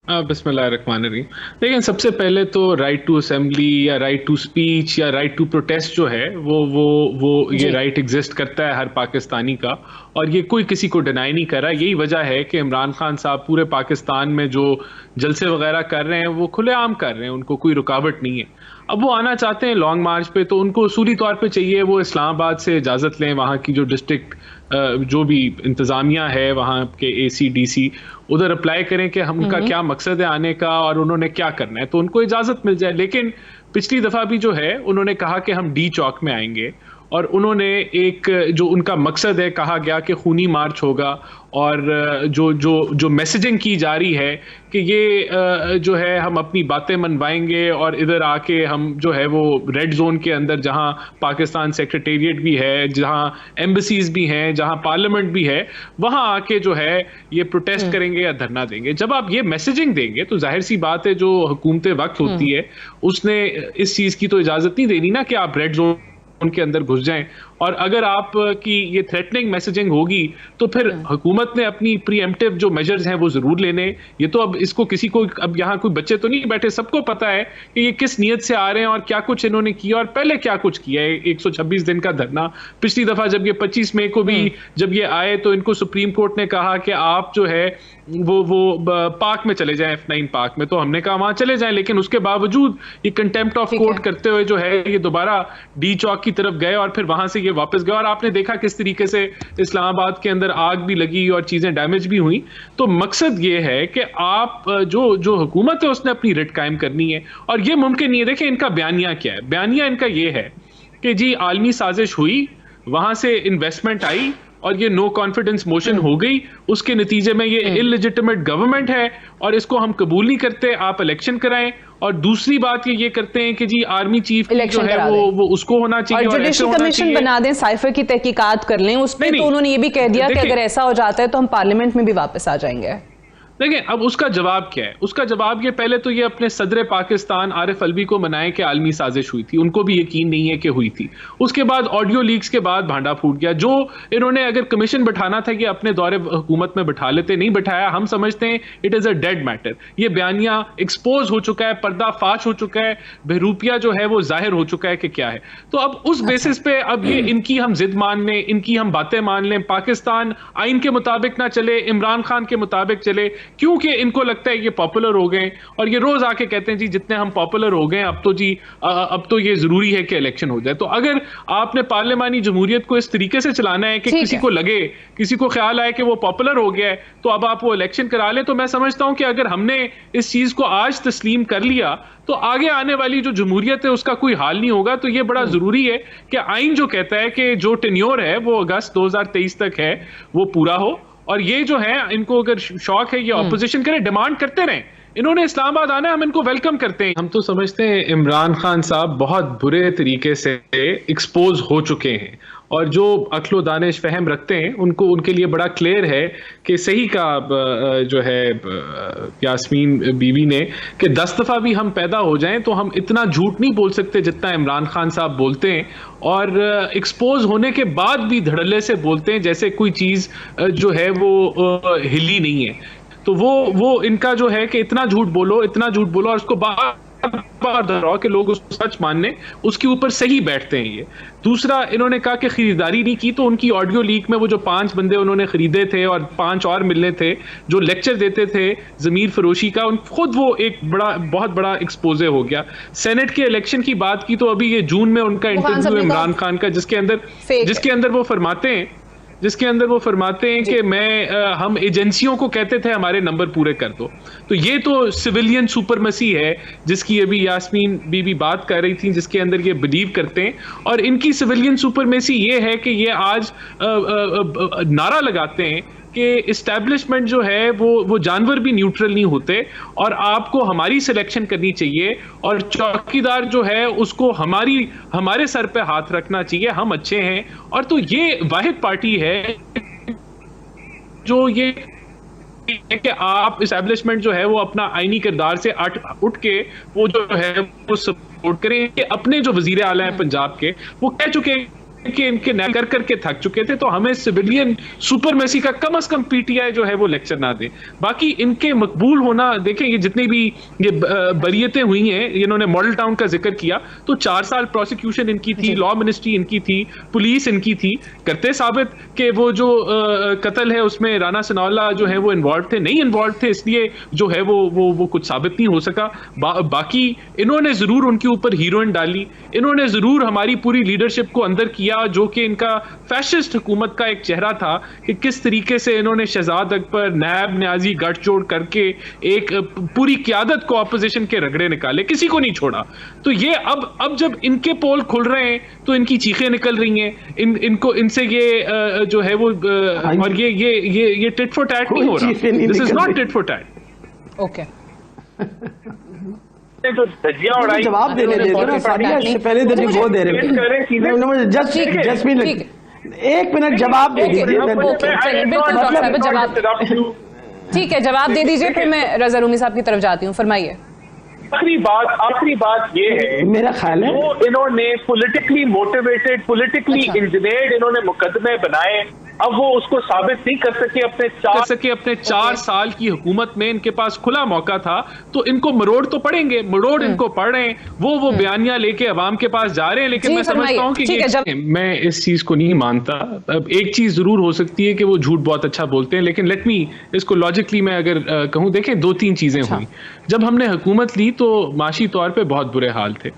बिस्मिल्लाहिर्रहमानिर्रहीम। लेकिन सबसे पहले तो राइट टू असेंबली या राइट टू स्पीच या राइट टू प्रोटेस्ट जो है वो ये जी। राइट एग्जिस्ट करता है हर पाकिस्तानी का। और ये कोई किसी को डिनाई नहीं कर रहा। यही वजह है कि इमरान खान साहब पूरे पाकिस्तान में जो जलसे वगैरह कर रहे हैं वो खुलेआम कर रहे हैं, उनको कोई रुकावट नहीं है। अब वो आना चाहते हैं लॉन्ग मार्च पे, तो उनको उसूली तौर पे चाहिए वो इस्लामाबाद से इजाज़त लें, वहाँ की जो डिस्ट्रिक्ट जो भी इंतज़ामिया है वहाँ के एसी डीसी उधर अप्लाई करें कि हम उनका हम्म। क्या मकसद है आने का और उन्होंने क्या करना है, तो उनको इजाज़त मिल जाए। लेकिन पिछली दफ़ा भी जो है उन्होंने कहा कि हम डी चौक में आएंगे, और उन्होंने एक जो उनका मकसद है कहा गया कि खूनी मार्च होगा। और जो जो जो मैसेजिंग की जा रही है कि ये जो है हम अपनी बातें मनवाएंगे और इधर आके हम जो है वो रेड जोन के अंदर जहां पाकिस्तान सेक्रेटेरिएट भी है, जहां एम्बेसीज भी हैं, जहां पार्लियामेंट भी है, वहां आके जो है ये प्रोटेस्ट हम्म। करेंगे या धरना देंगे। जब आप ये मैसेजिंग देंगे तो जाहिर सी बात है जो हुकूमत वक्त हम्म। होती है उसने इस चीज की तो इजाजत नहीं देनी ना कि आप रेड जोन उनके अंदर घुस जाएं। और अगर आप की ये थ्रेटनिंग मैसेजिंग होगी तो फिर हम्म। हुकूमत ने अपनी प्रीएम्प्टिव जो मेजर्स हैं वो जरूर लेने। ये तो अब इसको किसी को, अब यहाँ कोई बच्चे तो नहीं बैठे, सबको पता है कि ये किस नीयत से आ रहे हैं और क्या कुछ इन्होंने किया और पहले क्या कुछ किया है। 126 दिन का धरना, पिछली दफा जब ये 25 मई को भी हम्म। जब ये आए तो इनको सुप्रीम कोर्ट ने कहा कि आप जो है वो पार्क में चले जाएं, F9 पार्क में, तो हमने कहा वहां चले जाएं। लेकिन उसके बावजूद ये कंटेम्प्ट ऑफ ठीक कोर्ट है। करते हुए जो है ये दोबारा डी चौक की तरफ गए और फिर वहां से ये वापस गए। और आपने देखा किस तरीके से इस्लामाबाद के अंदर आग भी लगी और चीजें डैमेज भी हुई। तो मकसद ये है कि आप जो जो हुकूमत है उसने अपनी रिट कायम करनी है और ये मुमकिन नहीं है। देखिए इनका बयानिया क्या है, बयानिया इनका ये है कि जी आलमी साजिश हुई, वहां से इन्वेस्टमेंट आई और ये नो कॉन्फिडेंस मोशन हम्म। हो गई, उसके नतीजे में ये हम्म। इलिजिटिमेट गवर्नमेंट है और इसको हम कबूल नहीं करते, आप इलेक्शन कराएं। और दूसरी बात ये करते हैं कि जी आर्मी चीफ की जो इलेक्शन है करा दें वो उसको होना और चाहिए और ऐसे जुडिशल होना कमीशन चाहिए। बना दें, साइफर की तहकीकात कर लें उस नहीं पर। तो नहीं, उन्होंने ये भी कह दिया कि देखिए अगर ऐसा हो जाता है तो हम पार्लियामेंट में भी वापस आ जाएंगे। देखिए अब उसका जवाब क्या है। उसका जवाब ये, पहले तो ये अपने सदर पाकिस्तान आरिफ अलवी को मनाए कि आलमी साजिश हुई थी, उनको भी यकीन नहीं है कि हुई थी। उसके बाद ऑडियो लीक्स के बाद भांडा फूट गया। जो इन्होंने अगर कमीशन बैठाना था कि अपने दौरे हुकूमत में बैठा लेते, नहीं बैठाया। हम समझते हैं it is a dead matter. ये बयानिया एक्सपोज हो चुका है, पर्दाफाश हो चुका है, बहरूपिया जो है वो जाहिर हो चुका है कि क्या है। तो अब उस अच्छा। बेसिस पे अब ये इनकी हम जिद मान लें, इनकी हम बातें मान लें, पाकिस्तान आइन के मुताबिक ना चले, इमरान खान के मुताबिक चले, क्योंकि इनको लगता है ये पॉपुलर हो गए और ये रोज आके कहते हैं जी जितने हम पॉपुलर हो गए अब तो जी अब तो ये जरूरी है कि इलेक्शन हो जाए। तो अगर आपने पार्लियामानी जमहूरियत को इस तरीके से चलाना है कि ठीक किसी है। को लगे, किसी को ख्याल आए कि वो पॉपुलर हो गया है तो अब आप वो इलेक्शन करा ले, तो मैं समझता हूं कि अगर हमने इस चीज को आज तस्लीम कर लिया तो आगे आने वाली जो जमहूरियत है उसका कोई हाल नहीं होगा। तो ये बड़ा जरूरी है कि आइन जो कहता है कि जो टेन्योर है वो अगस्त 2023 तक है वो पूरा हो। और ये जो है इनको अगर शौक है ये ऑपोजिशन करें, डिमांड करते रहें। इन्होंने इस्लामाबाद आना है, हम इनको वेलकम करते हैं। हम तो समझते हैं इमरान खान साहब बहुत बुरे तरीके से एक्सपोज हो चुके हैं और जो अक्लो दानिश फहम रखते हैं उनको, उनके लिए बड़ा क्लियर है कि सही का जो है यास्मीन बीवी ने कि 10 दफा भी हम पैदा हो जाएं तो हम इतना झूठ नहीं बोल सकते जितना इमरान खान साहब बोलते हैं। और एक्सपोज होने के बाद भी धड़ल्ले से बोलते हैं जैसे कोई चीज जो है वो हिली नहीं है। तो वो इनका जो है कि इतना झूठ बोलो, इतना झूठ बोलो और उसको बार बार दोहराओ कि लोग उसको सच मानने, उसके ऊपर सही बैठते हैं ये। दूसरा, इन्होंने कहा कि खरीदारी नहीं की, तो उनकी ऑडियो लीक में वो जो 5 बंदे उन्होंने खरीदे थे और 5 और मिलने थे जो लेक्चर देते थे जमीर फरोशी का, उन खुद वो एक बहुत बड़ा एक्सपोजे हो गया। सेनेट के इलेक्शन की बात की तो अभी ये जून में उनका इंटरव्यू इमरान खान का जिसके अंदर वो फरमाते हैं कि हम एजेंसियों को कहते थे हमारे नंबर पूरे कर दो। तो ये तो सिविलियन सुपरमसी है जिसकी अभी यास्मीन बीबी बात कर रही थी, जिसके अंदर ये बिलीव करते हैं। और इनकी सिविलियन सुपरमसी ये है कि ये आज नारा लगाते हैं कि इस्टेब्लिशमेंट जो है वो जानवर भी न्यूट्रल नहीं होते और आपको हमारी सिलेक्शन करनी चाहिए और चौकीदार जो है उसको हमारे सर पे हाथ रखना चाहिए, हम अच्छे हैं। और तो ये वाहिद पार्टी है जो ये कि आप इस्टेब्लिशमेंट जो है वो अपना आईनी किरदार से उठ के वो जो है वो सपोर्ट करें। अपने जो वजीर आला है पंजाब के, वो कह चुके हैं कि इनके कर करके थक चुके थे, तो हमें सिविलियन सुपरमेसी का कम से कम पीटीआई जो है वो लेक्चर ना दे। बाकी इनके मकबूल होना, देखें ये जितनी भी ये बरियतें हुई हैं, इन्होंने मॉडल टाउन का जिक्र किया, तो 4 साल प्रोसिक्यूशन इनकी थी, लॉ मिनिस्ट्री इनकी थी, पुलिस इनकी थी, करते साबित कि वो जो कत्ल है उसमें राना सनाउल्लाह जो है वो इन्वॉल्व थे, नहीं इन्वॉल्व थे, इसलिए जो है वो कुछ साबित नहीं हो सका। बाकी इन्होंने जरूर उनके ऊपर हीरोइन डाली, इन्होंने जरूर हमारी पूरी लीडरशिप को अंदर किया, जो कि इनका फैशिस्ट हुकूमत का एक चेहरा था, कि किस तरीके से इन्होंने शहजाद अकबर, नैब न्याजी गठजोड़ करके एक पूरी क़यादत को ऑपोजिशन के रगड़े निकाले, किसी को नहीं छोड़ा। तो ये अब जब इनके पोल खुल रहे हैं तो इनकी चीखें निकल रही हैं, इनको इनसे ये जो है वो और ये टिट फॉर टैट नहीं हो रहा, this is not tit for tat. Okay, जो धज्जियां उड़ाई, जवाब देने दे दो ना सादिया, इससे पहले वो दे रहे हैं, जस्ट मिनट, 1 मिनट जवाब दे दीजिए। ठीक है, जवाब दे दीजिए, फिर मैं रजा रूमी साहब की तरफ जाती हूँ, फरमाइए। आखिरी बात ये है, मेरा ख्याल है वो इन्होंने पॉलिटिकली मोटिवेटेड, पॉलिटिकली इंजीनियर्ड इन्होंने मुकदमे बनाए, अब वो उसको साबित नहीं कर सके अपने 4 साल की हुकूमत में। इनके पास खुला मौका था, तो इनको मरोड़ तो पड़ेंगे, मरोड़ इनको पड़ रहे हैं, वो बयानिया लेके अवाम के पास जा रहे हैं। लेकिन मैं समझता हूँ कि मैं इस चीज को नहीं मानता। अब एक चीज जरूर हो सकती है कि वो झूठ बहुत अच्छा बोलते हैं, लेकिन लेट मी इसको लॉजिकली मैं अगर कहूँ, देखें 2-3 चीजें हुई। जब हमने हुकूमत ली तो माशी तौर पर बहुत बुरे हाल थे,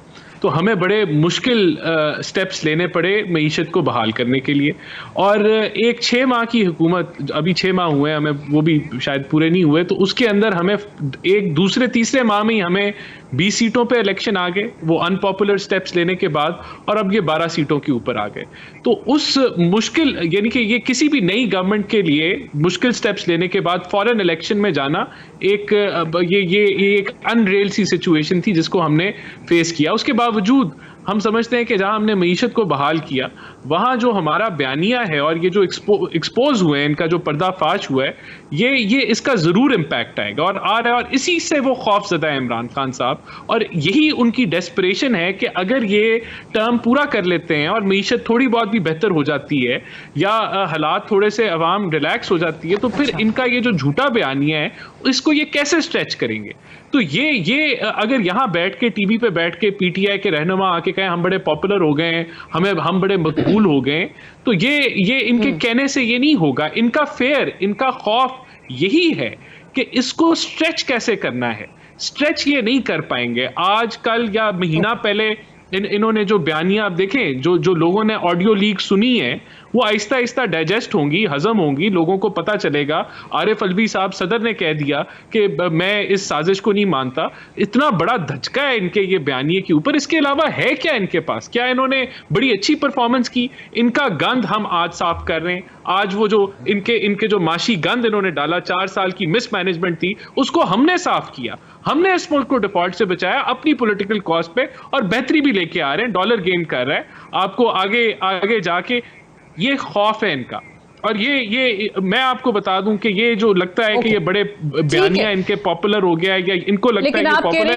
तो हमें बड़े मुश्किल स्टेप्स लेने पड़े मईशत को बहाल करने के लिए। और एक 6 माह की हुकूमत, अभी 6 माह हुए हमें, वो भी शायद पूरे नहीं हुए, तो उसके अंदर हमें एक दूसरे तीसरे माह में ही हमें 20 सीटों पे इलेक्शन आ गए, वो अनपॉपुलर स्टेप्स लेने के बाद, और अब ये 12 सीटों के ऊपर आ गए। तो उस मुश्किल, यानी कि ये किसी भी नई गवर्नमेंट के लिए मुश्किल स्टेप्स लेने के बाद फॉरेन इलेक्शन में जाना एक ये एक अनरियल सी सिचुएशन थी जिसको हमने फेस किया। उसके बावजूद हम समझते हैं कि जहां हमने मईशत को बहाल किया, वहां जो हमारा बयानिया है और ये जो एक्सपोज हुए हैं, इनका जो पर्दाफाश हुआ है, ये इसका जरूर इम्पैक्ट आएगा और आ रहा है, और इसी से वो खौफजदा है इमरान खान साहब। और यही उनकी डेस्परेशन है कि अगर ये टर्म पूरा कर लेते हैं और मईशत थोड़ी बहुत भी बेहतर हो जाती है, या हालात थोड़े से अवाम रिलैक्स हो जाती है, तो फिर इनका ये जो झूठा बयानिया है, इसको ये कैसे स्ट्रेच करेंगे। तो ये अगर यहाँ बैठ के, टीवी पे बैठ के पीटीआई के रहनुमा आके कहें हम बड़े पॉपुलर हो गए हैं, हम बड़े मकबूल हो गए, तो ये इनके कहने से ये नहीं होगा। इनका फेयर, इनका खौफ यही है कि इसको स्ट्रेच कैसे करना है। स्ट्रेच ये नहीं कर पाएंगे। आज कल या महीना पहले इन्होंने जो बयानियां, आप देखें, जो लोगों ने ऑडियो लीक सुनी है, वो आहिस्ता आहिस्ता डाइजेस्ट होंगी, हजम होंगी, लोगों को पता चलेगा। आरिफ अलवी साहब सदर ने कह दिया कि मैं इस साजिश को नहीं मानता। इतना बड़ा धचका है इनके ये बयानिए के ऊपर। इसके अलावा है क्या इनके पास? क्या इन्होंने बड़ी अच्छी परफॉर्मेंस की? इनका गंद हम आज साफ कर रहे हैं। आज वो जो इनके जो माशी गंद इन्होंने डाला, 4 साल की मिसमैनेजमेंट थी, उसको हमने साफ किया। हमने इस मुल्क को डिफॉल्ट से बचाया अपनी पॉलिटिकल कॉज पे, और बेहतरी भी लेके आ रहे हैं, डॉलर गेन कर रहा है। आपको आगे जाके ये खौफ है इनका। और ये मैं आपको बता दूं कि ये जो लगता है कि ये बड़े बयानिया इनके पॉपुलर हो गया है, या इनको लगता है कि पॉपुलर